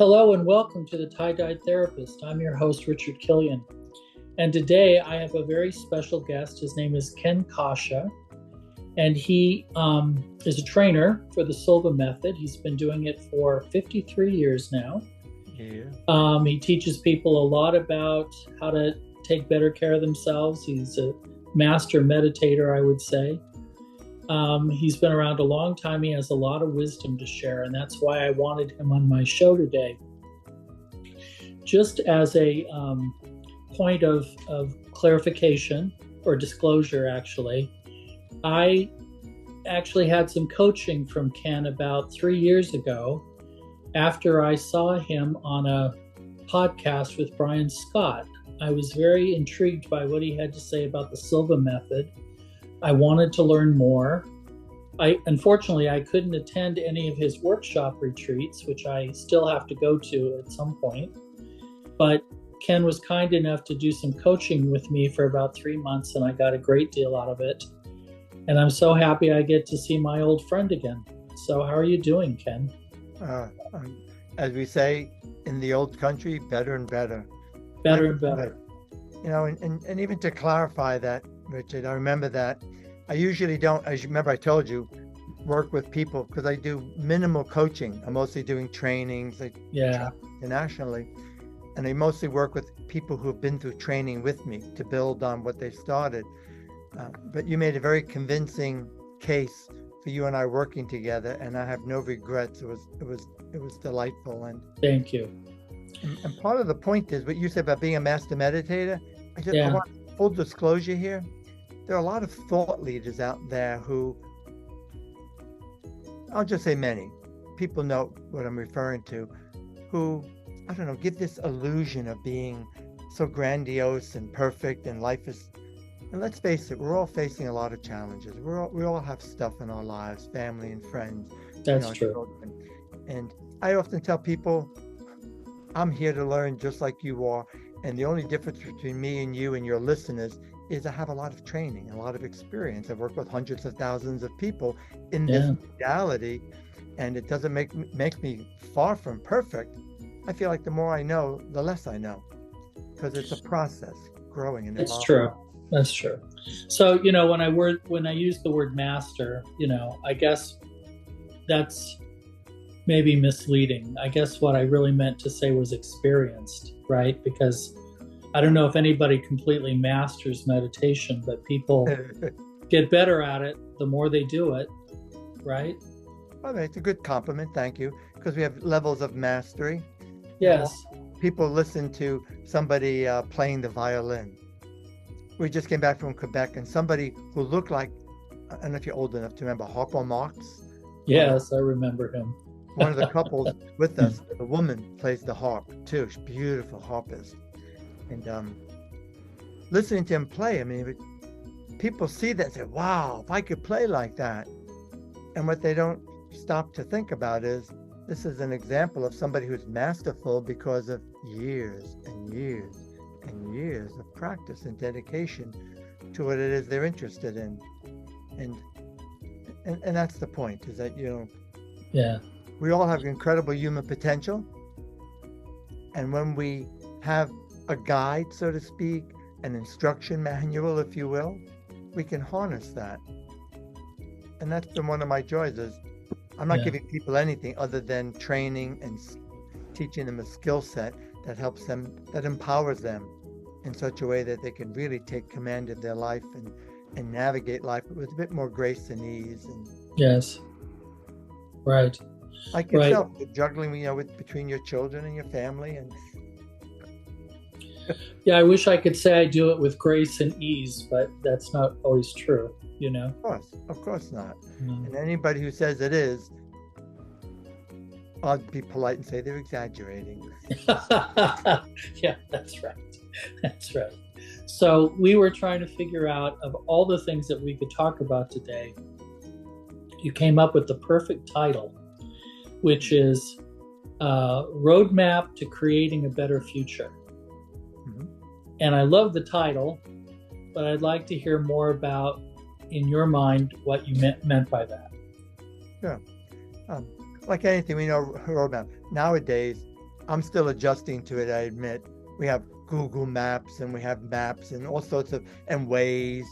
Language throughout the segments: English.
Hello and welcome to the Tie-Dyed Therapist. I'm your host, Richard Killian. And today I have a very special guest. His name is Ken Coscia, and he is a trainer for the Silva method. He's been doing it for 53 years now. Yeah. He teaches people a lot about how to take better care of themselves. He's a master meditator, I would say. He's been around a long time. He has a lot of wisdom to share, and that's why I wanted him on my show today. Just as a point of clarification or disclosure, actually, I actually had some coaching from Ken about 3 years ago after I saw him on a podcast with Brian Scott. I was very intrigued by what he had to say about the Silva method. I wanted to learn more. Unfortunately, I couldn't attend any of his workshop retreats, which I still have to go to at some point. But Ken was kind enough to do some coaching with me for about 3 months, and I got a great deal out of it. And I'm so happy I get to see my old friend again. So how are you doing, Ken? As we say in the old country, better and better. Better and better. You know, and even to clarify that, Richard, I remember that I usually don't, as you remember I told you, work with people because I do minimal coaching. I'm mostly doing trainings internationally, and I mostly work with people who have been through training with me to build on what they started. But you made a very convincing case for you and I working together, and I have no regrets. It was delightful. And thank you. And part of the point is what you said about being a master meditator. I want full disclosure here. There are a lot of thought leaders out there who, I'll just say many, people know what I'm referring to, who, I don't know, give this illusion of being so grandiose and perfect, and life is, and let's face it, we're all facing a lot of challenges. We all have stuff in our lives, family and friends. That's true. Children. And I often tell people, I'm here to learn just like you are. And the only difference between me and you and your listeners is I have a lot of training, a lot of experience. I've worked with hundreds of thousands of people in this modality, and it doesn't make me far from perfect. I feel like the more I know, the less I know, because it's a process growing and evolving. That's true. That's true. So, when I use the word master, I guess that's maybe misleading. I guess what I really meant to say was experienced, right? Because I don't know if anybody completely masters meditation, but people get better at it the more they do it, right? Well, it's a good compliment, thank you, because we have levels of mastery. Yes. People listen to somebody playing the violin. We just came back from Quebec, and somebody who looked like, I don't know if you're old enough to remember Harpo Marx. Yes, I remember him. One of the couples with us, the woman plays the harp too. She's a beautiful harpist. And listening to him play, I mean, people see that and say, wow, if I could play like that. And what they don't stop to think about is, this is an example of somebody who's masterful because of years and years and years of practice and dedication to what it is they're interested in. And that's the point, is that, we all have incredible human potential. And when we have a guide, so to speak, an instruction manual, if you will, we can harness that. And that's been one of my joys, is I'm not giving people anything other than training and teaching them a skill set that helps them, that empowers them in such a way that they can really take command of their life and navigate life with a bit more grace and ease. And yes. Right. Like yourself, juggling, between your children and your family. And yeah, I wish I could say I do it with grace and ease, but that's not always true, Of course not. And anybody who says it is, I'll be polite and say they're exaggerating. Yeah, that's right. That's right. So we were trying to figure out, of all the things that we could talk about today, you came up with the perfect title, which is Roadmap to Creating a Better Future. Mm-hmm. And I love the title, but I'd like to hear more about, in your mind, what you meant by that. Yeah. Like anything, we know roadmap. Nowadays, I'm still adjusting to it, I admit. We have Google Maps and we have maps and all sorts of and ways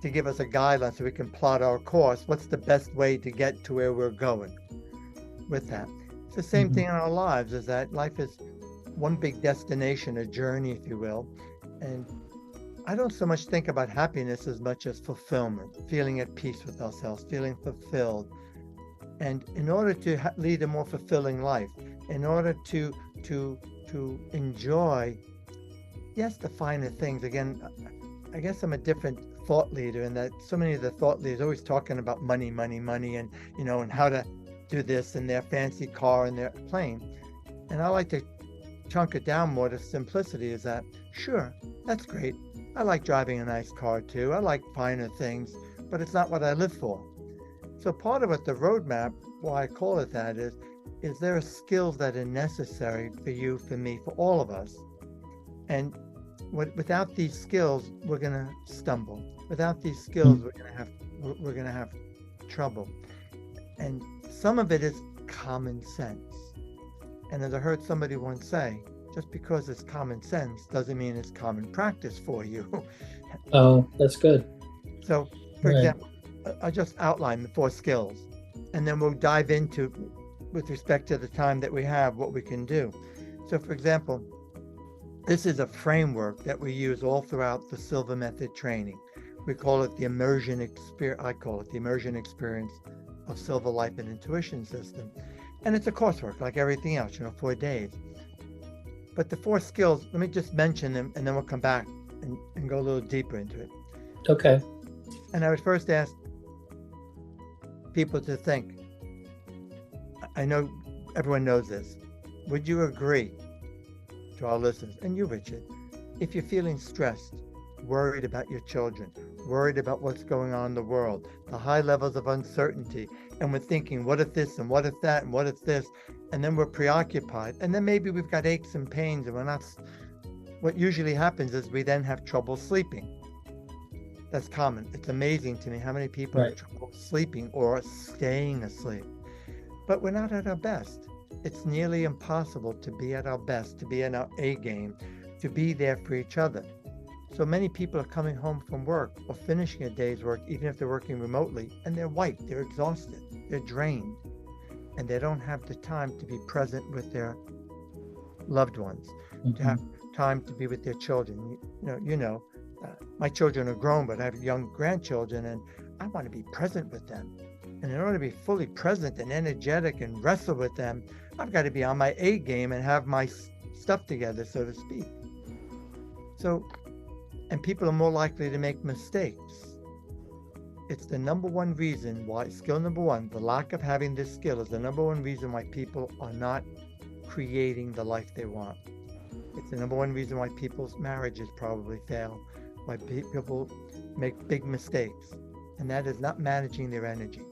to give us a guideline so we can plot our course. What's the best way to get to where we're going with that? It's the same thing in our lives, is that life is one big destination, a journey, if you will. And I don't so much think about happiness as much as fulfillment, feeling at peace with ourselves, feeling fulfilled. And in order to lead a more fulfilling life, in order to enjoy, yes, the finer things. Again, I guess I'm a different thought leader in that so many of the thought leaders are always talking about money, money, money, and and how to do this and their fancy car and their plane. And I like to chunk it down more to simplicity, is that, sure, that's great. I like driving a nice car too. I like finer things, but it's not what I live for. So part of what the roadmap, why I call it that, is there are skills that are necessary for you, for me, for all of us. And without these skills, we're going to stumble. Without these skills, we're going to have trouble. And some of it is common sense. And as I heard somebody once say, just because it's common sense doesn't mean it's common practice for you. Oh, that's good. So, for example, I'll just outline the 4 skills, and then we'll dive into, with respect to the time that we have, what we can do. So, for example, this is a framework that we use all throughout the Silva Method training. We call it the immersion experience. I call it the immersion experience of Silva Life and Intuition System. And it's a coursework like everything else, 4 days. But the 4 skills, let me just mention them, and then we'll come back and go a little deeper into it. Okay. And I would first ask people to think, I know everyone knows this, would you agree, to our listeners, and you, Richard, if you're feeling stressed, worried about your children, worried about what's going on in the world, the high levels of uncertainty, and we're thinking, what if this, and what if that, and what if this, and then we're preoccupied, and then maybe we've got aches and pains, and we're not, what usually happens is we then have trouble sleeping. That's common. It's amazing to me how many people have trouble sleeping or staying asleep. But we're not at our best. It's nearly impossible to be at our best, to be in our A game, to be there for each other. So many people are coming home from work or finishing a day's work, even if they're working remotely, and they're wiped, they're exhausted, they're drained, and they don't have the time to be present with their loved ones, to have time to be with their children. My children are grown, but I have young grandchildren, and I want to be present with them. And in order to be fully present and energetic and wrestle with them, I've got to be on my A game and have my stuff together, so to speak. So, and people are more likely to make mistakes. It's the number one reason why, skill number one, the lack of having this skill is the number one reason why people are not creating the life they want. It's the number one reason why people's marriages probably fail, why people make big mistakes. And that is not managing their energy,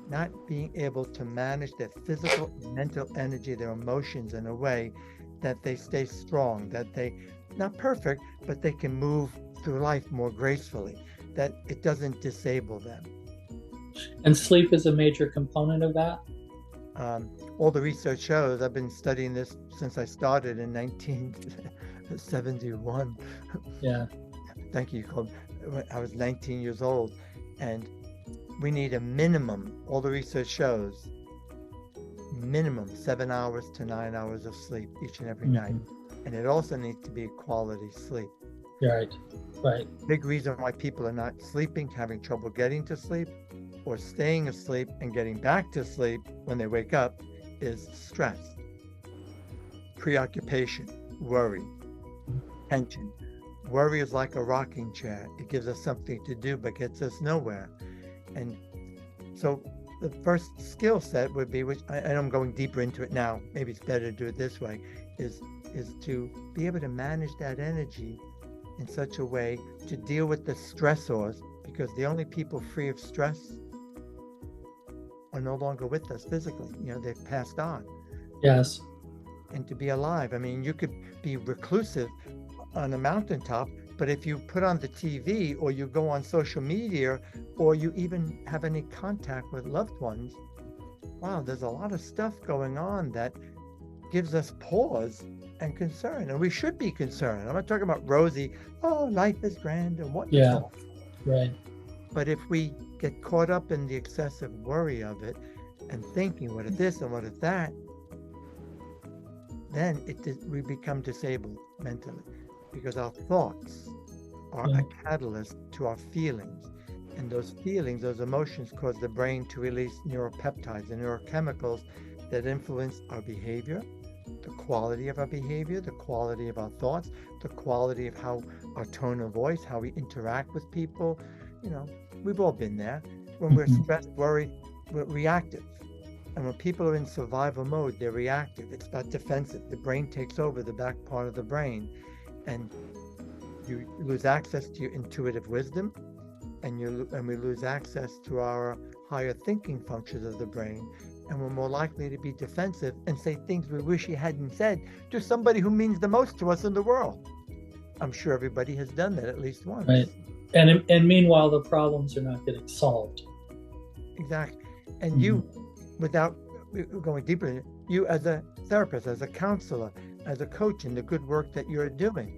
not being able to manage their physical and mental energy, their emotions in a way that they stay strong, that they, not perfect, but they can move through life more gracefully, that it doesn't disable them. And sleep is a major component of that? All the research shows, I've been studying this since I started in 1971. Yeah. Thank you. I was 19 years old, and we need a minimum, all the research shows, minimum 7 hours to 9 hours of sleep each and every night. And it also needs to be quality sleep. Right. Big reason why people are not sleeping, having trouble getting to sleep, or staying asleep and getting back to sleep when they wake up, is stress, preoccupation, worry, tension. Worry is like a rocking chair. It gives us something to do, but gets us nowhere. And so the first skill set would be, which I'm going deeper into it now, maybe it's better to do it this way, is to be able to manage that energy in such a way to deal with the stressors, because the only people free of stress are no longer with us physically. They've passed on. Yes. And to be alive, I mean, you could be reclusive on a mountaintop, but if you put on the TV or you go on social media or you even have any contact with loved ones, wow, there's a lot of stuff going on that gives us pause and concern. And we should be concerned. I'm not talking about rosy, oh, life is grand and wonderful. Yeah, right. But if we get caught up in the excessive worry of it and thinking, what if this and what if that, then we become disabled mentally, because our thoughts are a catalyst to our feelings. And those feelings, those emotions, cause the brain to release neuropeptides and neurochemicals that influence our behavior, the quality of our behavior, the quality of our thoughts, the quality of how our tone of voice, how we interact with people. You know, we've all been there. When we're stressed, worried, we're reactive. And when people are in survival mode, they're reactive. It's not defensive. The brain takes over the back part of the brain, and you lose access to your intuitive wisdom, and we lose access to our higher thinking functions of the brain, and we're more likely to be defensive and say things we wish we hadn't said to somebody who means the most to us in the world. I'm sure everybody has done that at least once. Right. And meanwhile, the problems are not getting solved. Exactly. And you, without going deeper, you as a therapist, as a counselor, as a coach in the good work that you're doing,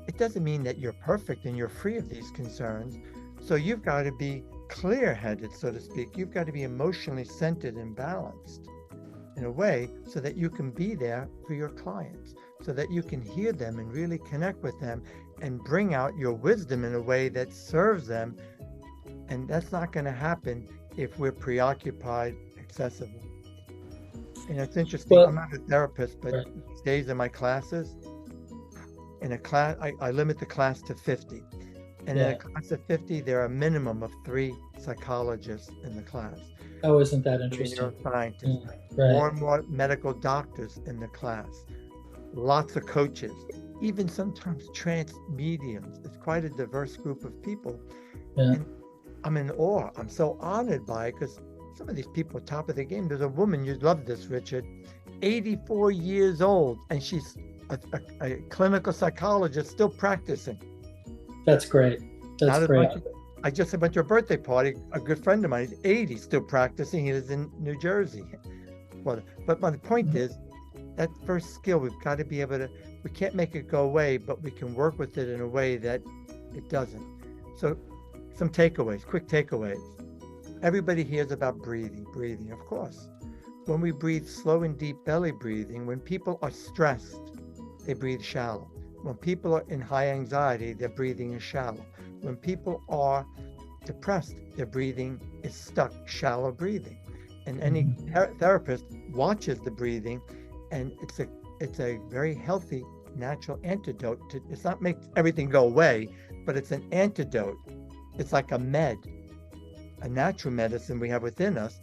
it doesn't mean that you're perfect and you're free of these concerns. So you've got to be clear-headed, so to speak. You've got to be emotionally centered and balanced in a way so that you can be there for your clients, so that you can hear them and really connect with them and bring out your wisdom in a way that serves them. And that's not going to happen if we're preoccupied excessively. And it's interesting, I'm not a therapist, but these days in my classes, in a class, I limit the class to 50. And in a class of 50, there are a minimum of 3 psychologists in the class. Oh, isn't that interesting? Neuroscientists, more and more medical doctors in the class, lots of coaches, even sometimes trance mediums. It's quite a diverse group of people. And I'm in awe. I'm so honored by it, because some of these people are top of the game. There's a woman, you'd love this, Richard, 84 years old, and she's a clinical psychologist still practicing. That's great. That's great. I just went to a birthday party. A good friend of mine, he's 80, still practicing. He lives in New Jersey. But my point is, that first skill, we've got to be able to, we can't make it go away, but we can work with it in a way that it doesn't. So some takeaways, quick takeaways. Everybody hears about breathing, of course. When we breathe slow and deep belly breathing, when people are stressed, they breathe shallow. When people are in high anxiety, their breathing is shallow. When people are depressed, their breathing is stuck, shallow breathing. And any therapist watches the breathing, and it's a very healthy, natural antidote to, it's not make everything go away, but it's an antidote. It's like a natural medicine we have within us,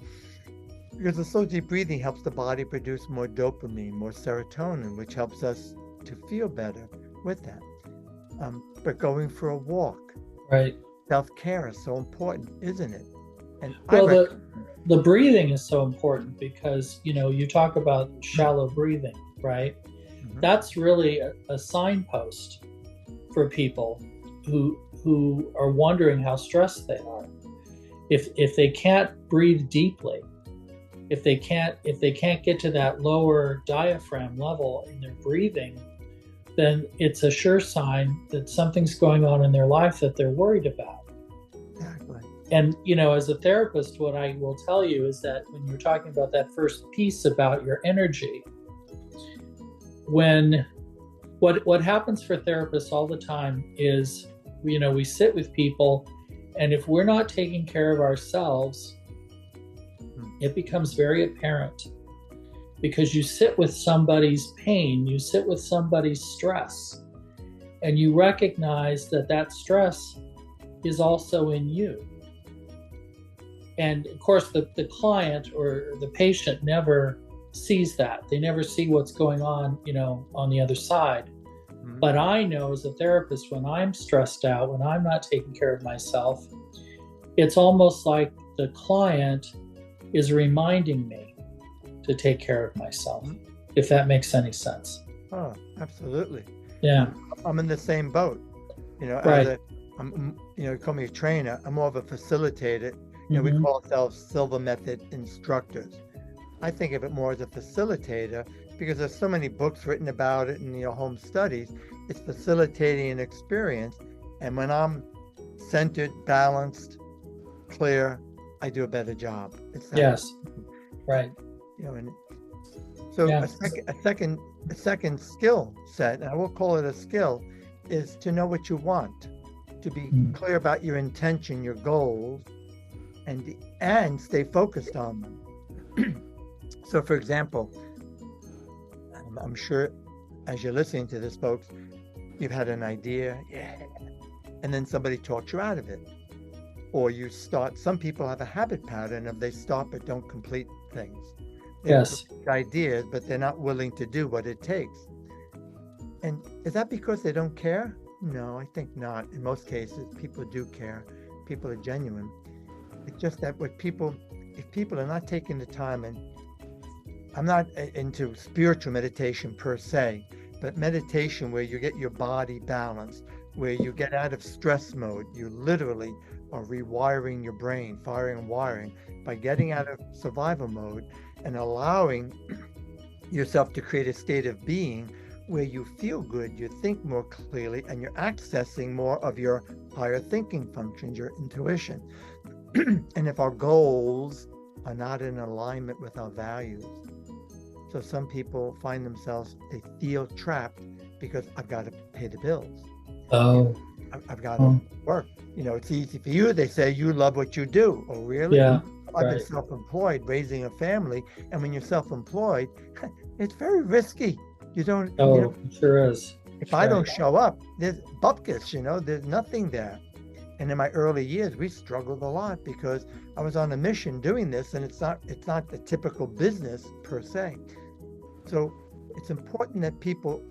because the slow deep breathing helps the body produce more dopamine, more serotonin, which helps us to feel better with that. But going for a walk, right? Self-care is so important, isn't it? And well, the breathing is so important, because you talk about shallow breathing, right? That's really a signpost for people who are wondering how stressed they are. If they can't breathe deeply, if they can't get to that lower diaphragm level in their breathing, then it's a sure sign that something's going on in their life that they're worried about. Exactly. And as a therapist, what I will tell you is that when you're talking about that first piece about your energy, what happens for therapists all the time is, we sit with people, and if we're not taking care of ourselves, it becomes very apparent, because you sit with somebody's pain, you sit with somebody's stress, and you recognize that stress is also in you. And of course, the client or the patient never sees that. They never see what's going on, on the other side. But I know as a therapist, when I'm stressed out, when I'm not taking care of myself, it's almost like the client is reminding me to take care of myself, if that makes any sense. Oh, absolutely. Yeah. I'm in the same boat. Right. You call me a trainer. I'm more of a facilitator. We call ourselves Silver Method instructors. I think of it more as a facilitator because there's so many books written about it and home studies. It's facilitating an experience, and when I'm centered, balanced, clear, I do a better job. It's that. Yes, right. And so Yeah. a second skill set, and I will call it a skill, is to know what you want, to be clear about your intention, your goals, and stay focused on them. So, for example, I'm sure as you're listening to this, folks, you've had an idea, and then somebody talks you out of it. Or you start, some people have a habit pattern of they start but don't complete things. They have ideas, but they're not willing to do what it takes. And is that because they don't care? No, I think not. In most cases, people do care. People are genuine. It's just that if people are not taking the time, and I'm not into spiritual meditation per se, but meditation where you get your body balanced, where you get out of stress mode, you literally are rewiring your brain, firing and wiring, by getting out of survival mode and allowing yourself to create a state of being where you feel good, you think more clearly, and you're accessing more of your higher thinking functions, your intuition. And if our goals are not in alignment with our values, so some people find themselves, they feel trapped because I've got to pay the bills. Oh. I've got to work. It's easy for you. They say you love what you do. Oh, really? Yeah. I've been self-employed, raising a family. And when you're self-employed, it's very risky. You don't. Oh, it sure is. If I don't show up, there's bupkis, there's nothing there. And in my early years, we struggled a lot because I was on a mission doing this, and it's not the typical business per se. So it's important that people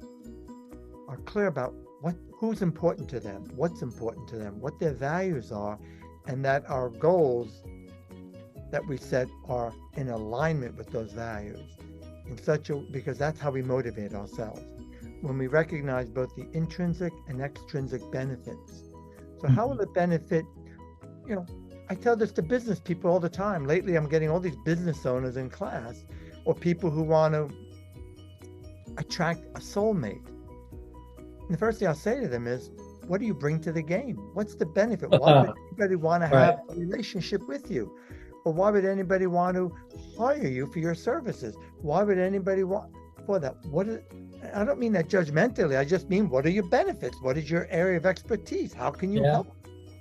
are clear about who's important to them, what's important to them, what their values are, and that our goals that we set are in alignment with those values because that's how we motivate ourselves. When we recognize both the intrinsic and extrinsic benefits. So how will it benefit, I tell this to business people all the time. Lately, I'm getting all these business owners in class or people who want to attract a soulmate. And the first thing I'll say to them is, what do you bring to the game? What's the benefit? Why would anybody want to have a relationship with you? Or why would anybody want to hire you for your services? Why would anybody want for that? I don't mean that judgmentally. I just mean, what are your benefits? What is your area of expertise? How can you help?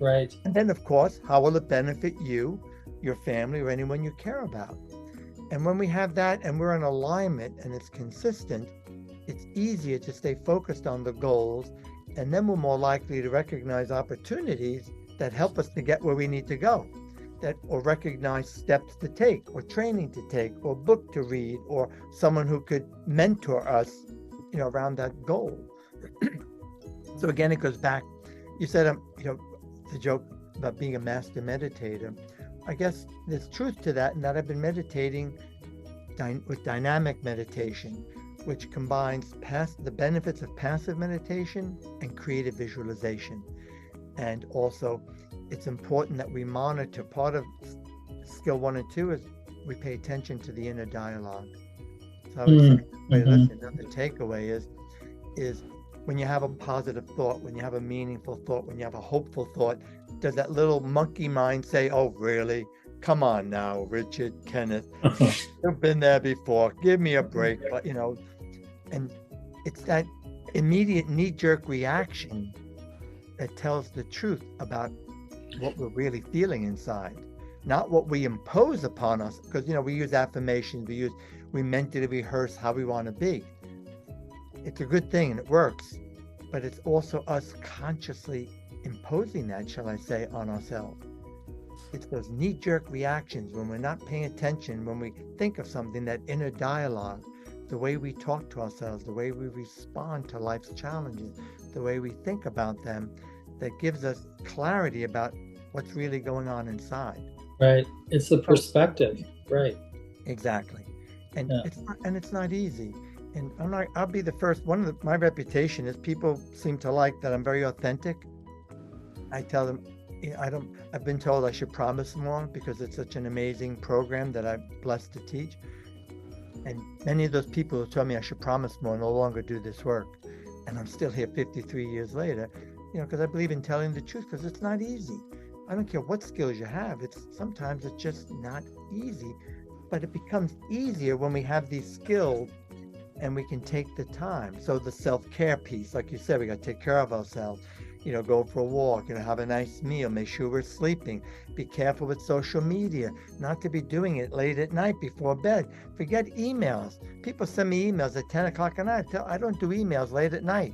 Right. And then, of course, how will it benefit you, your family, or anyone you care about? And when we have that and we're in alignment and it's consistent, it's easier to stay focused on the goals, and then we're more likely to recognize opportunities that help us to get where we need to go, or recognize steps to take, or training to take, or book to read, or someone who could mentor us, around that goal. So again, it goes back. You said, the joke about being a master meditator. I guess there's truth to that, and that I've been meditating with dynamic meditation, which combines the benefits of passive meditation and creative visualization. And also, it's important that we monitor. Part of skill 1 and 2 is we pay attention to the inner dialogue. So I would say, listen, the takeaway is when you have a positive thought, when you have a meaningful thought, when you have a hopeful thought, does that little monkey mind say, oh, really? Come on now, Richard, Kenneth, you've been there before. Give me a break. But, and it's that immediate knee-jerk reaction that tells the truth about what we're really feeling inside, not what we impose upon us. Because, we use affirmations, we mentally rehearse how we want to be. It's a good thing and it works, but it's also us consciously imposing that, shall I say, on ourselves. It's those knee-jerk reactions when we're not paying attention, when we think of something, that inner dialogue, the way we talk to ourselves, the way we respond to life's challenges, the way we think about them, that gives us clarity about what's really going on inside. Right. It's the perspective. Right. Exactly. And it's not easy. And I'll be the first. My reputation is people seem to like that I'm very authentic. I tell them, I've been told I should promise more because it's such an amazing program that I'm blessed to teach. And many of those people who told me I should promise more no longer do this work. And I'm still here 53 years later, because I believe in telling the truth, because it's not easy. I don't care what skills you have. Sometimes it's just not easy, but it becomes easier when we have these skills and we can take the time. So the self-care piece, like you said, we got to take care of ourselves. Go for a walk, have a nice meal, make sure we're sleeping, be careful with social media, not to be doing it late at night before bed. Forget emails. People send me emails at 10 o'clock at night. I don't do emails late at night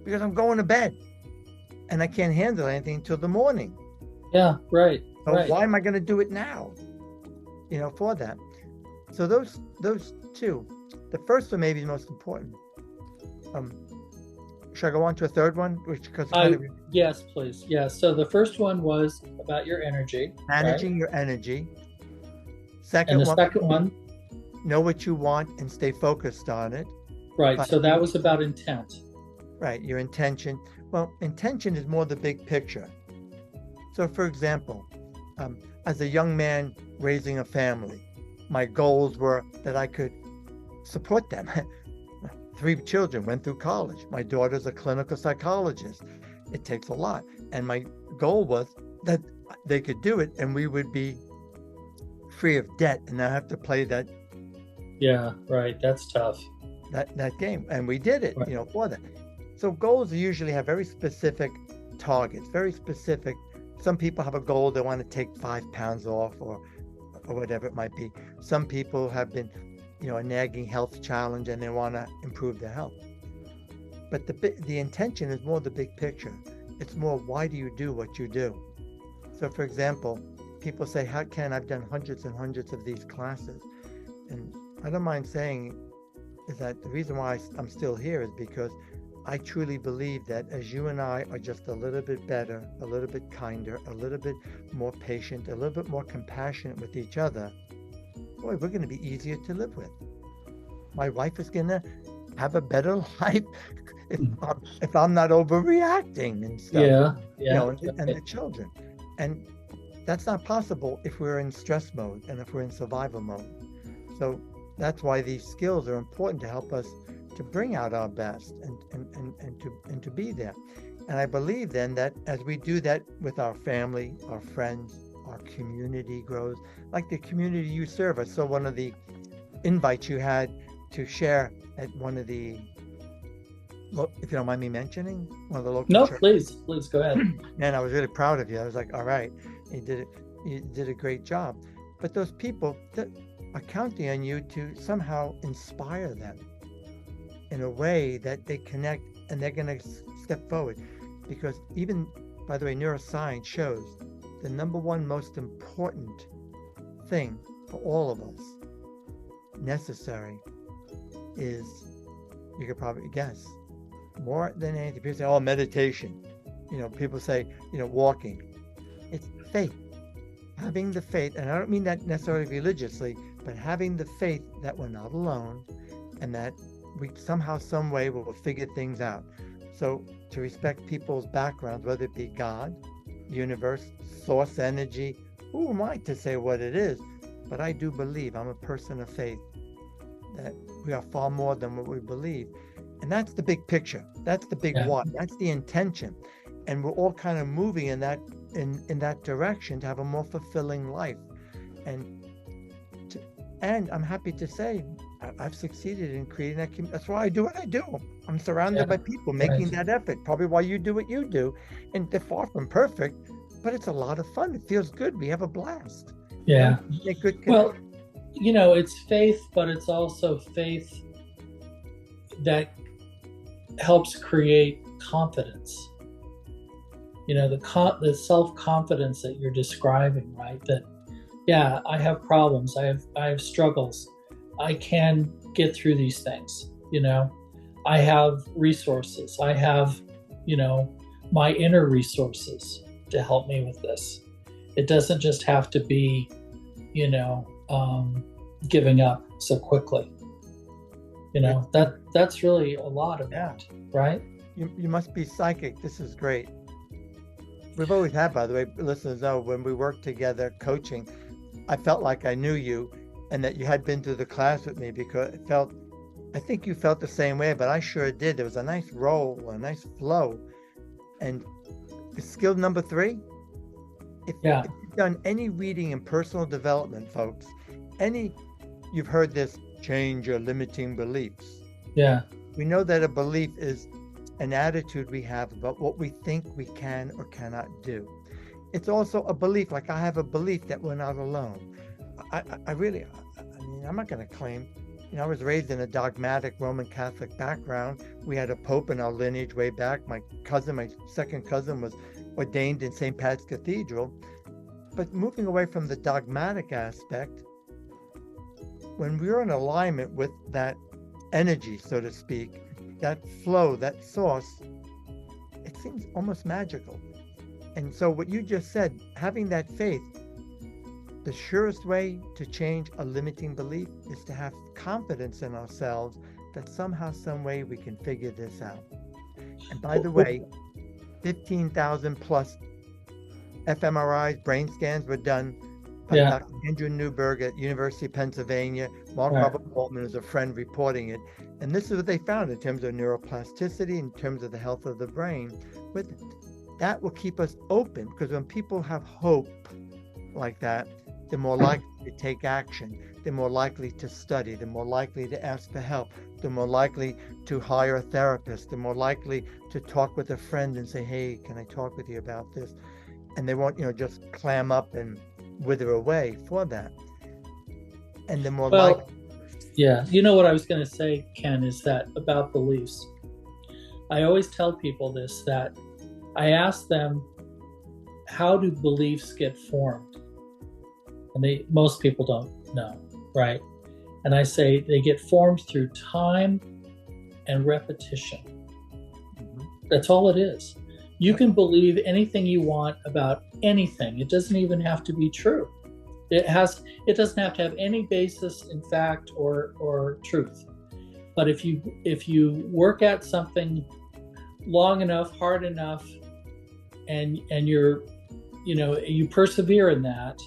because I'm going to bed and I can't handle anything until the morning. Yeah, right. So why am I going to do it now? For that. So those two. The first one may be the most important. Should I go on to a third one? Yes, please. Yeah. So the first one was about your energy. Managing your energy. Second one, know what you want and stay focused on it. Right. So that was about intent. Right. Your intention. Well, intention is more the big picture. So, for example, as a young man raising a family, my goals were that I could support them. 3 children went through college. My daughter's a clinical psychologist. It takes a lot. And my goal was that they could do it and we would be free of debt and not have to play that. Yeah, right. That's tough. That game. And we did it, right. For that. So goals usually have very specific targets, very specific. Some people have a goal, they want to take 5 pounds off or whatever it might be. Some people have been a nagging health challenge and they want to improve their health. But the intention is more the big picture. It's more, why do you do what you do? So for example, people say, how can I've done hundreds and hundreds of these classes? And I don't mind saying is that the reason why I'm still here is because I truly believe that as you and I are just a little bit better, a little bit kinder, a little bit more patient, a little bit more compassionate with each other, boy, we're going to be easier to live with. My wife is going to have a better life if I'm not overreacting and stuff. Yeah. And the children. And that's not possible if we're in stress mode and if we're in survival mode. So that's why these skills are important to help us to bring out our best and to be there. And I believe then that as we do that with our family, our friends, our community grows, like the community you serve. I saw one of the invites you had to share at one of the, if you don't mind me mentioning, one of the local churches. Please go ahead. Man, I was really proud of you. I was like, all right, you did a great job. But those people that are counting on you to somehow inspire them in a way that they connect and they're going to step forward. Because even, by the way, neuroscience shows the number one most important thing for all of us necessary is, you could probably guess, more than anything. People say, oh, meditation. People say, walking. It's faith. Having the faith, and I don't mean that necessarily religiously, but having the faith that we're not alone and that we somehow, some way will figure things out. So to respect people's backgrounds, whether it be God, universe, source energy, who am I to say what it is? But I do believe, I'm a person of faith, that we are far more than what we believe. And that's the big picture. That's the big one. That's the intention. And we're all kind of moving in that direction to have a more fulfilling life. And I'm happy to say I've succeeded in creating that community. That's why I do what I do. I'm surrounded by people making that effort. Probably why you do what you do. And they're far from perfect, but it's a lot of fun. It feels good. We have a blast. Yeah. Make good well, it's faith, but it's also faith that helps create confidence. The self-confidence that you're describing, right? That, yeah, I have problems. I have struggles. I can get through these things. I have resources. I have, my inner resources to help me with this. It doesn't just have to be, giving up so quickly. That's really a lot of that, right? You must be psychic. This is great. We've always had, by the way, listeners know, when we worked together coaching, I felt like I knew you and that you had been through the class with me, because I think you felt the same way, but I sure did. There was a nice roll, a nice flow. And skill number 3, if you've done any reading in personal development, folks, you've heard this, change your limiting beliefs. Yeah. We know that a belief is an attitude we have about what we think we can or cannot do. It's also a belief, like I have a belief that we're not alone. I mean, I'm not going to claim, I was raised in a dogmatic Roman Catholic background. We had a pope in our lineage way back. My second cousin was ordained in St. Pat's Cathedral. But moving away from the dogmatic aspect, when we're in alignment with that energy, so to speak, that flow, that source, it seems almost magical. And so what you just said, having that faith, the surest way to change a limiting belief is to have confidence in ourselves that somehow, some way we can figure this out. And by the way, 15,000 plus fMRIs, brain scans were done by Dr. Andrew Newberg at University of Pennsylvania. Mark Robert Altman is a friend reporting it. And this is what they found in terms of neuroplasticity, in terms of the health of the brain. With that will keep us open, because when people have hope like that, they're more likely to take action. They're more likely to study. They're more likely to ask for help. They're more likely to hire a therapist. They're more likely to talk with a friend and say, hey, can I talk with you about this? And they won't, just clam up and wither away for that. And they're more likely. Yeah. What I was going to say, Ken, is that about beliefs. I always tell people this, that I ask them, how do beliefs get formed? And most people don't know, right? And I say they get formed through time and repetition. Mm-hmm. That's all it is. You can believe anything you want about anything. It doesn't even have to be true. It doesn't have to have any basis in fact or truth. But if you work at something long enough, hard enough, and you persevere in that,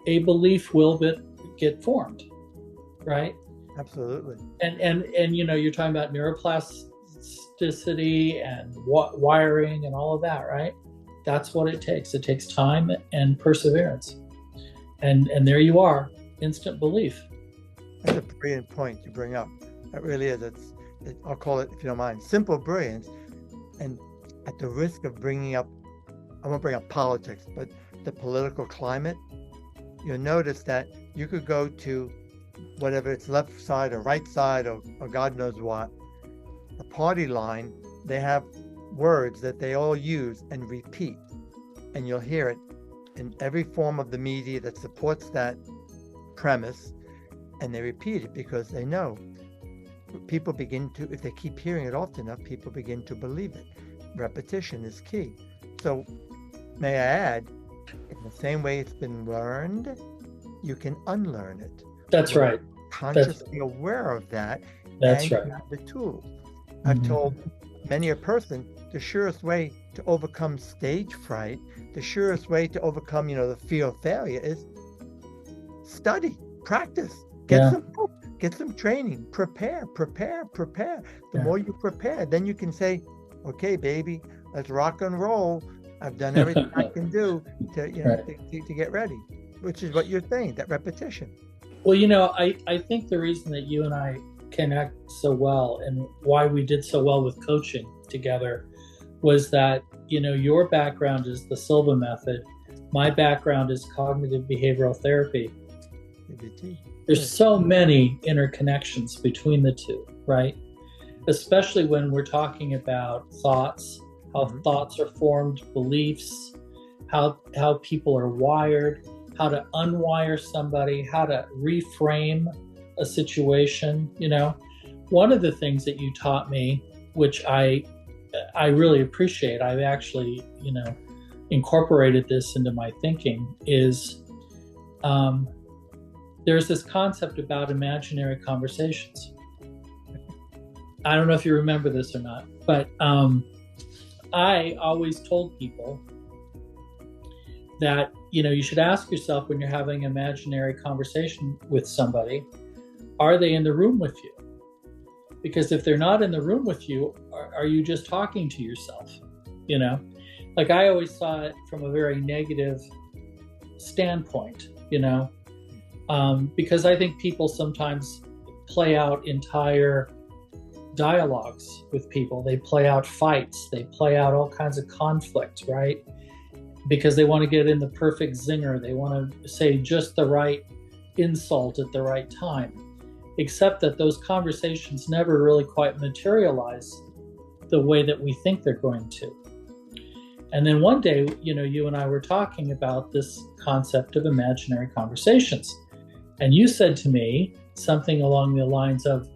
a belief will get formed, right? Absolutely. And you're talking about neuroplasticity and wiring and all of that, right? That's what it takes. It takes time and perseverance. And there you are, instant belief. That's a brilliant point you bring up. That really is. I'll call it, if you don't mind, simple brilliance. And at the risk of I won't bring up politics, but the political climate, you'll notice that you could go to whatever it's left side or right side or God knows what, the party line, they have words that they all use and repeat. And you'll hear it in every form of the media that supports that premise. And they repeat it because they know people begin to, if they keep hearing it often enough, people begin to believe it. Repetition is key. So may I add, in the same way it's been learned, you can unlearn it. That's right. Consciously aware of that. That's right. You have the tools. Mm-hmm. I've told many a person the surest way to overcome stage fright, the surest way to overcome, the fear of failure is study, practice, get some help, get some training, prepare. The more you prepare, then you can say, okay, baby, let's rock and roll. I've done everything I can do to get ready, which is what you're saying, that repetition. Well, I think the reason that you and I connect so well and why we did so well with coaching together was that, your background is the Silva method. My background is cognitive behavioral therapy. There's so many interconnections between the two, right? Especially when we're talking about thoughts, how thoughts are formed, beliefs, how people are wired, how to unwire somebody, how to reframe a situation. One of the things that you taught me, which I really appreciate, I've actually, incorporated this into my thinking, is there's this concept about imaginary conversations. I don't know if you remember this or not, but I always told people that you should ask yourself when you're having an imaginary conversation with somebody, are they in the room with you? Because if they're not in the room with you, are you just talking to yourself? You know, like I always saw it from a very negative standpoint, because I think people sometimes play out entire dialogues with people. They play out fights, they play out all kinds of conflict, right? Because they want to get in the perfect zinger. They want to say just the right insult at the right time. Except that those conversations never really quite materialize the way that we think they're going to. And then one day, you and I were talking about this concept of imaginary conversations. And you said to me something along the lines of,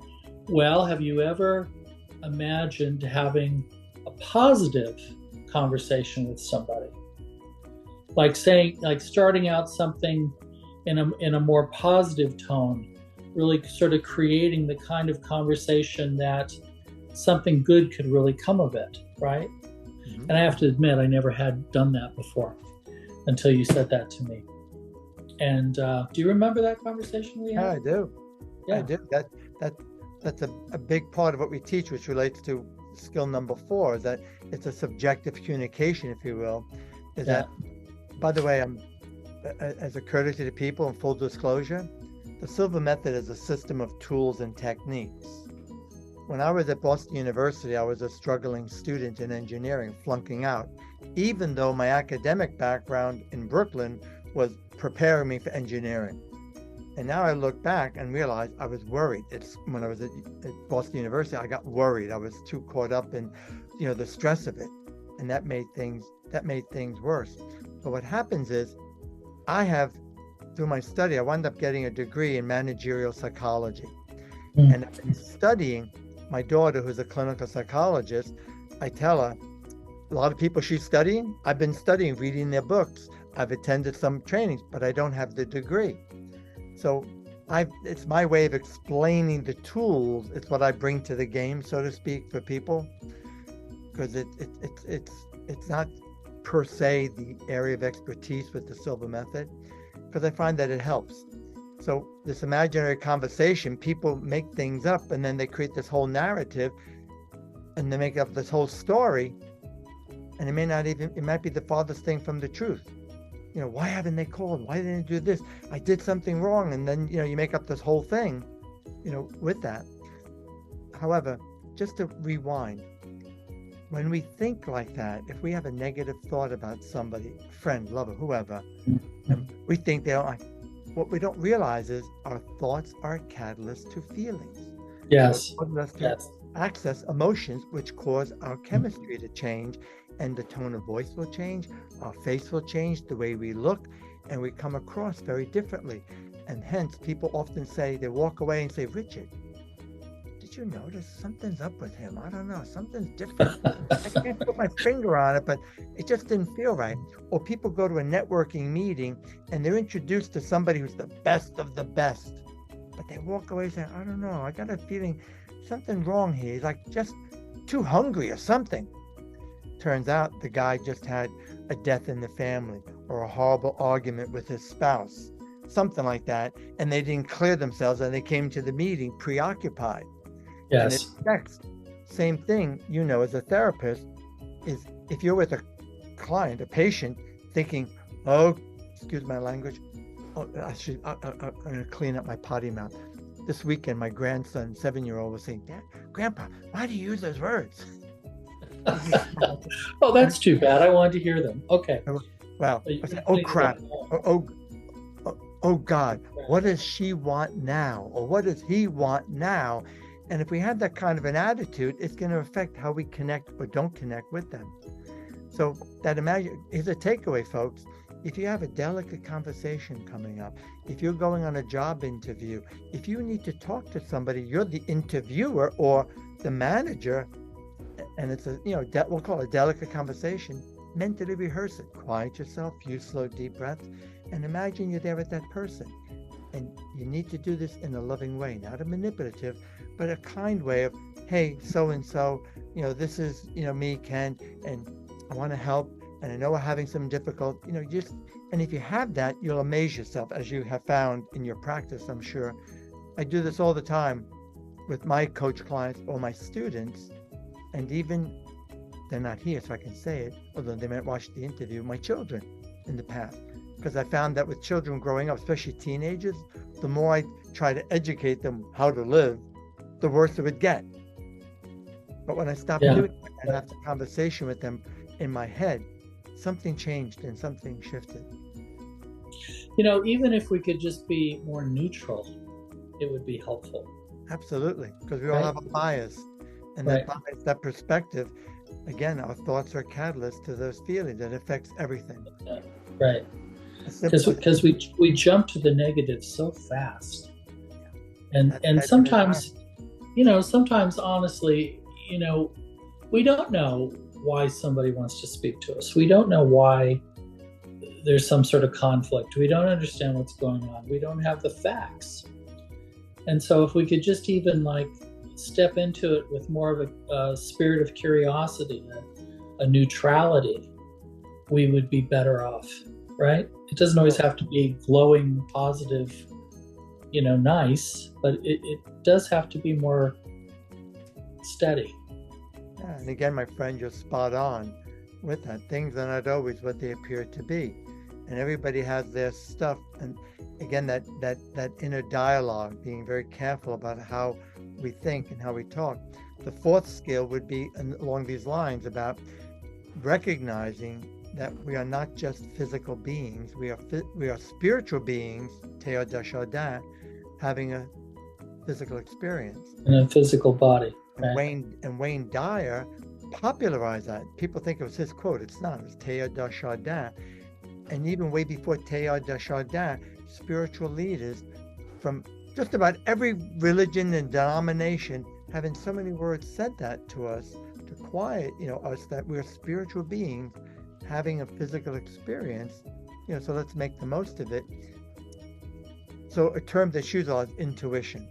well, have you ever imagined having a positive conversation with somebody? Like starting out something in a more positive tone, really sort of creating the kind of conversation that something good could really come of it, right? Mm-hmm. And I have to admit, I never had done that before until you said that to me. And do you remember that conversation we had? Yeah, I do. Yeah, I do. That's a big part of what we teach, which relates to skill number 4, is that it's a subjective communication, if you will. Is that, by the way, as a courtesy to people and full disclosure, the Silva method is a system of tools and techniques. When I was at Boston University, I was a struggling student in engineering, flunking out, even though my academic background in Brooklyn was preparing me for engineering. And now I look back and realize I was worried. When I was at Boston University, I got worried. I was too caught up in, the stress of it, and that made things worse. But what happens is, through my study, I wound up getting a degree in managerial psychology, and I've been studying my daughter, who's a clinical psychologist. I tell her, a lot of people she's studying, I've been studying, reading their books. I've attended some trainings, but I don't have the degree. So it's my way of explaining the tools. It's what I bring to the game, so to speak, for people, because it's not per se the area of expertise with the Silva method, because I find that it helps. So this imaginary conversation, people make things up, and then they create this whole narrative, and they make up this whole story, and it might be the farthest thing from the truth. Why haven't they called? Why didn't they do this? I did something wrong. And then, you make up this whole thing, with that. However, just to rewind, when we think like that, if we have a negative thought about somebody, friend, lover, whoever, and we think they don't like, what we don't realize is our thoughts are a catalyst to feelings. Yes. So it causes us to access emotions, which cause our chemistry to change, and the tone of voice will change, our face will change, the way we look, and we come across very differently. And hence, people often say, they walk away and say, Richard, did you notice something's up with him? I don't know, something's different. I can't put my finger on it, but it just didn't feel right. Or people go to a networking meeting and they're introduced to somebody who's the best of the best, but they walk away saying, I don't know, I got a feeling something wrong here. He's like just too hungry or something. Turns out the guy just had a death in the family or a horrible argument with his spouse, something like that, and they didn't clear themselves, and they came to the meeting preoccupied. Yes. And next, same thing, as a therapist, is if you're with a client, a patient, thinking, oh, excuse my language, I'm going to clean up my potty mouth. This weekend, my grandson, 7-year-old, was saying, Dad, Grandpa, why do you use those words? Oh, that's too bad. I wanted to hear them. Okay. Wow. Oh, crap. Oh, God. What does she want now? Or what does he want now? And if we have that kind of an attitude, it's going to affect how we connect or don't connect with them. So here's a takeaway, folks. If you have a delicate conversation coming up, if you're going on a job interview, if you need to talk to somebody, you're the interviewer or the manager, and it's we'll call it a delicate conversation, mentally rehearse it. Quiet yourself, use slow, deep breaths, and imagine you're there with that person. And you need to do this in a loving way, not a manipulative, but a kind way of, hey, so-and-so, this is, me, Ken, and I want to help, and I know we're having some difficult, just And if you have that, you'll amaze yourself, as you have found in your practice, I'm sure. I do this all the time with my coach clients or my students, and even, they're not here, so I can say it, although they might watch the interview, my children in the past. Because I found that with children growing up, especially teenagers, the more I try to educate them how to live, the worse it would get. But when I stopped doing it and have the conversation with them in my head, something changed and something shifted. You know, even if we could just be more neutral, it would be helpful. Absolutely, because we all have a bias. And that bias, that perspective, again, our thoughts are a catalyst to those feelings that affects everything. Right. Because we jump to the negative so fast. And sometimes, sometimes honestly, we don't know why somebody wants to speak to us. We don't know why there's some sort of conflict. We don't understand what's going on. We don't have the facts. And so if we could just even step into it with more of a spirit of curiosity, a neutrality, we would be better off, right? It doesn't always have to be glowing, positive, nice, but it does have to be more steady. Yeah, and again, my friend, you're spot on with that. Things are not always what they appear to be. And everybody has their stuff. And again, that inner dialogue, being very careful about how we think and how we talk. The fourth skill would be along these lines about recognizing that we are not just physical beings. We are spiritual beings, Teo Dashoda, having a physical experience. In a physical body. Right? And Wayne Dyer popularized that. People think it was his quote. It's not. It's Teo Dashoda. And even way before Teo Dashoda, spiritual leaders from just about every religion and denomination have in so many words said that to us, to quiet, us, that we're spiritual beings having a physical experience, so let's make the most of it. So a term that's used a lot is intuition.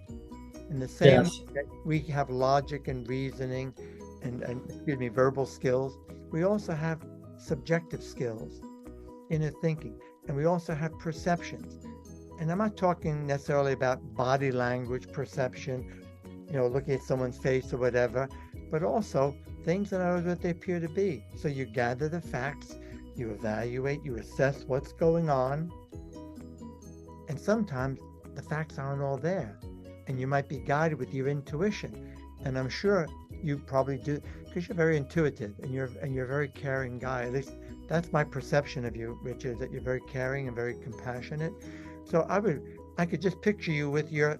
In the same way we have logic and reasoning and verbal skills, we also have subjective skills, inner thinking, and we also have perceptions. And I'm not talking necessarily about body language perception, looking at someone's face or whatever, but also things that are what they appear to be. So you gather the facts, you evaluate, you assess what's going on, and sometimes the facts aren't all there, and you might be guided with your intuition. And I'm sure you probably do, because you're very intuitive and you're a very caring guy. At least that's my perception of you, Richard, that you're very caring and very compassionate. So I could just picture you with your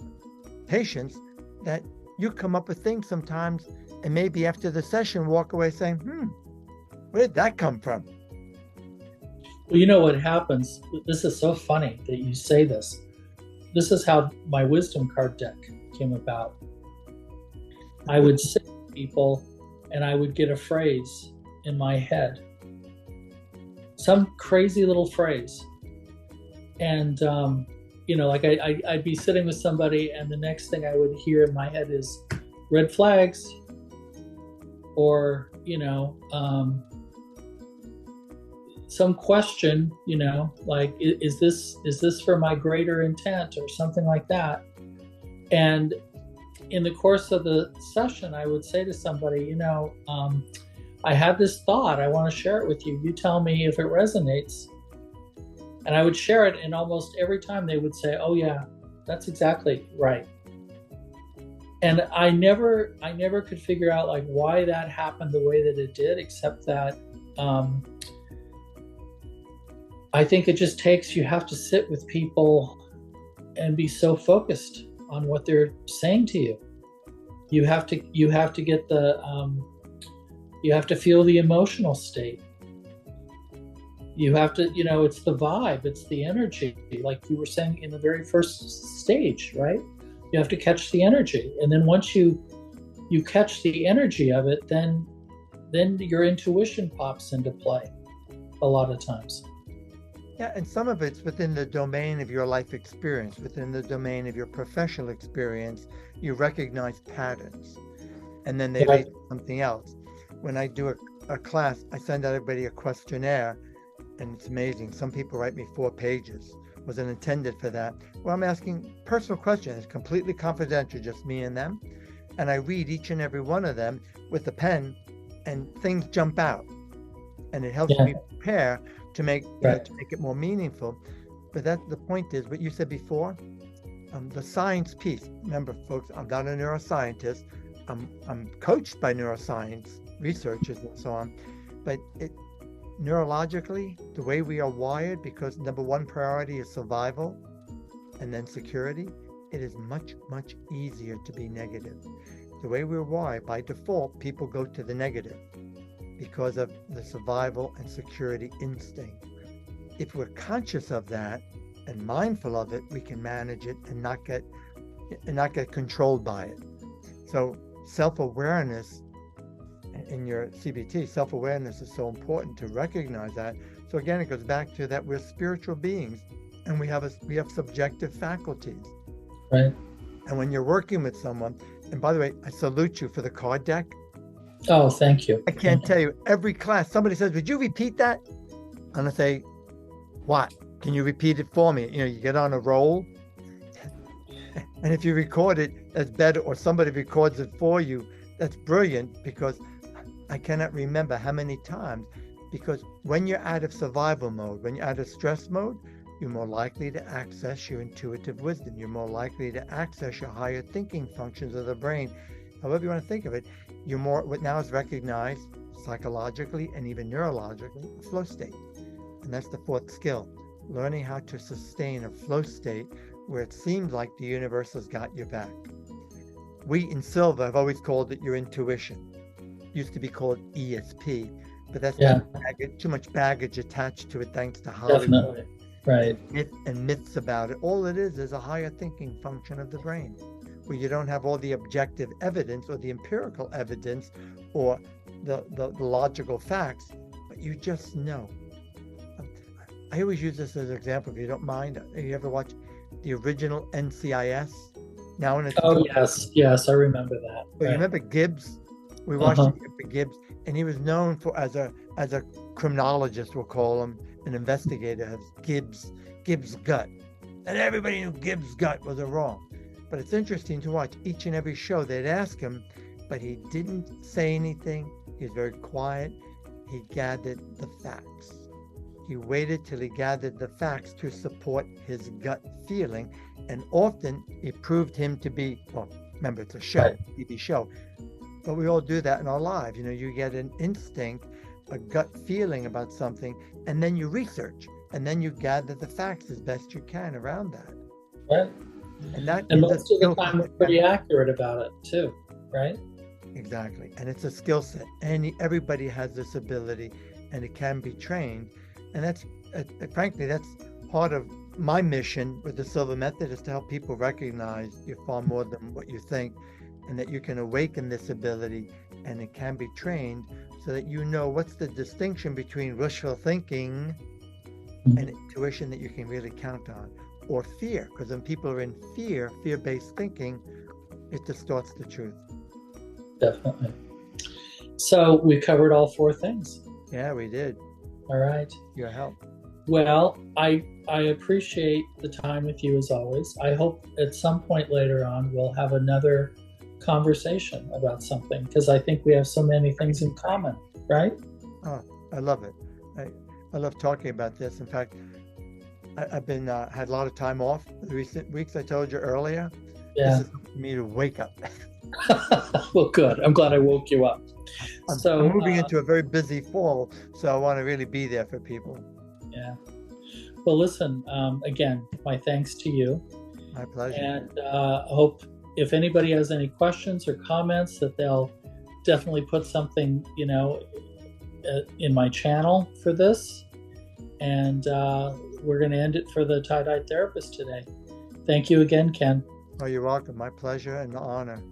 patients, that you come up with things sometimes, and maybe after the session walk away saying, where did that come from? Well, you know what happens? This is so funny that you say this. This is how my wisdom card deck came about. I would sit with people and I would get a phrase in my head, some crazy little phrase. And, I'd be sitting with somebody and the next thing I would hear in my head is red flags, or, some question, is this for my greater intent or something like that. And in the course of the session, I would say to somebody, I have this thought, I want to share it with you. You tell me if it resonates. And I would share it, and almost every time they would say, oh yeah, that's exactly right. And I never could figure out why that happened the way that it did, except that I think it just takes, you have to sit with people and be so focused on what they're saying to you. You have to get you have to feel the emotional state. You have to, it's the vibe, it's the energy, like you were saying in the very first stage, right? You have to catch the energy. And then once you catch the energy of it, then your intuition pops into play a lot of times. Yeah, and some of it's within the domain of your life experience, within the domain of your professional experience. You recognize patterns, and then they lead to something else. When I do a class, I send out everybody a questionnaire, and it's amazing. Some people write me 4 pages. Wasn't intended for that. Well, I'm asking personal questions. It's completely confidential, just me and them. And I read each and every one of them with a pen, and things jump out. And it helps me prepare to make to make it more meaningful. But that the point is what you said before, the science piece. Remember, folks, I'm not a neuroscientist. I'm coached by neuroscience researchers and so on, but neurologically, the way we are wired, because number one priority is survival and then security, it is much, much easier to be negative. The way we're wired, by default, people go to the negative because of the survival and security instinct. If we're conscious of that and mindful of it, we can manage it and not get controlled by it. So self-awareness in your CBT, self-awareness is so important to recognize that. So again, it goes back to that we're spiritual beings, and we have subjective faculties. Right. And when you're working with someone, and by the way, I salute you for the card deck. Oh, thank you. I can't tell you, every class, somebody says, would you repeat that? And I say, what? Can you repeat it for me? You get on a roll. And if you record it, that's better, or somebody records it for you, that's brilliant, because I cannot remember how many times, because when you're out of survival mode, when you're out of stress mode, you're more likely to access your intuitive wisdom. You're more likely to access your higher thinking functions of the brain. However you want to think of it, you're more, what now is recognized psychologically and even neurologically, a flow state. And that's the 4th skill, learning how to sustain a flow state where it seems like the universe has got your back. We in Silva have always called it your intuition. Used to be called ESP, but that's too much baggage attached to it thanks to Hollywood. Definitely. Right. And myths about it. All it is a higher thinking function of the brain, where you don't have all the objective evidence or the empirical evidence or the logical facts, but you just know. I always use this as an example, if you don't mind. Have you ever watched the original NCIS? Now when it's yes, I remember that. Well, you remember Gibbs? We watched Gibbs, and he was known for as a criminologist, we'll call him, an investigator, as Gibbs gut, and everybody knew Gibbs' gut was wrong. But it's interesting to watch each and every show. They'd ask him, but he didn't say anything. He was very quiet. He gathered the facts. He waited till he gathered the facts to support his gut feeling, and often it proved him to be, well, remember, it's a show, TV show, but we all do that in our lives. You get an instinct, a gut feeling about something, and then you research, and then you gather the facts as best you can around that. Right. And most of the time we're pretty accurate about it too, right? Exactly. And it's a skill set. And everybody has this ability, and it can be trained. And that's, frankly, that's part of my mission with the Silva Method, is to help people recognize you're far more than what you think, and that you can awaken this ability, and it can be trained so that you know what's the distinction between wishful thinking and intuition that you can really count on, or fear, because when people are in fear-based thinking, it distorts the truth. Definitely. So we covered all 4 things. Yeah, we did. All right. Your help. Well, I appreciate the time with you as always. I hope at some point later on we'll have another conversation about something, because I think we have so many things in common, right? Oh, I love it. I love talking about this. In fact, I've been had a lot of time off the recent weeks. I told you earlier. Yeah. This is for me to wake up. Well, good. I'm glad I woke you up. I'm moving into a very busy fall, so I want to really be there for people. Yeah. Well, listen, again, my thanks to you. My pleasure. And I hope if anybody has any questions or comments, that they'll definitely put something, in my channel for this. And we're going to end it for the Tie-Dye Therapist today. Thank you again, Ken. Oh, you're welcome. My pleasure and the honor.